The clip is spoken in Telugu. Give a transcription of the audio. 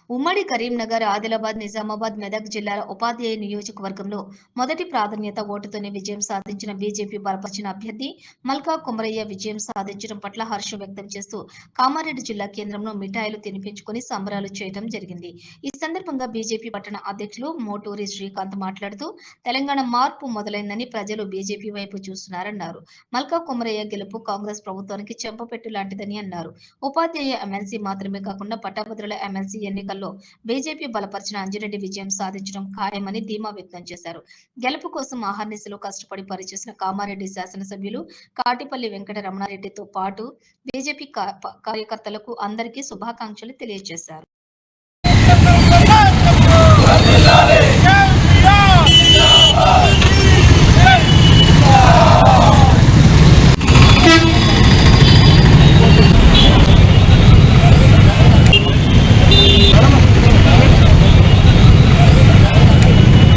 ఉమ్మడి కరీంనగర్, ఆదిలాబాద్, నిజామాబాద్, మెదక్ జిల్లాల ఉపాధ్యాయ నియోజకవర్గంలో మొదటి ప్రాధాన్యత ఓటుతోనే విజయం సాధించిన బీజేపీ బలపరిచిన అభ్యర్థి మల్కా కుమరయ్య విజయం సాధించడం పట్ల హర్షం వ్యక్తం చేస్తూ కామారెడ్డి జిల్లా కేంద్రంలో మిఠాయిలు తినిపించుకుని సంబరాలు చేయడం జరిగింది. ఈ సందర్భంగా బీజేపీ పట్టణ అధ్యక్షులు మోటూరి శ్రీకాంత్ మాట్లాడుతూ తెలంగాణ మార్పు మొదలైందని ప్రజలు బీజేపీ వైపు చూస్తున్నారన్నారు. మల్కా కుమరయ్య గెలుపు కాంగ్రెస్ ప్రభుత్వానికి చెంపపెట్టు లాంటిదని అన్నారు. ఉపాధ్యాయ ఎమ్మెల్సీ మాత్రమే కాకుండా పట్టభద్రుల ఎమ్మెల్సీ ఎన్నికల్లో బీజేపీ బలపరిచిన అంజిరెడ్డి విజయం సాధించడం ఖాయమని ధీమా వ్యక్తం చేశారు. గెలుపు కోసం ఆహర్నిశలు కష్టపడి పనిచేసిన కామారెడ్డి శాసనసభ్యులు కాటిపల్లి వెంకట రమణారెడ్డితో పాటు బీజేపీ కార్యకర్తలకు అందరికీ శుభాకాంక్షలు తెలియజేశారు. జిందాబాద్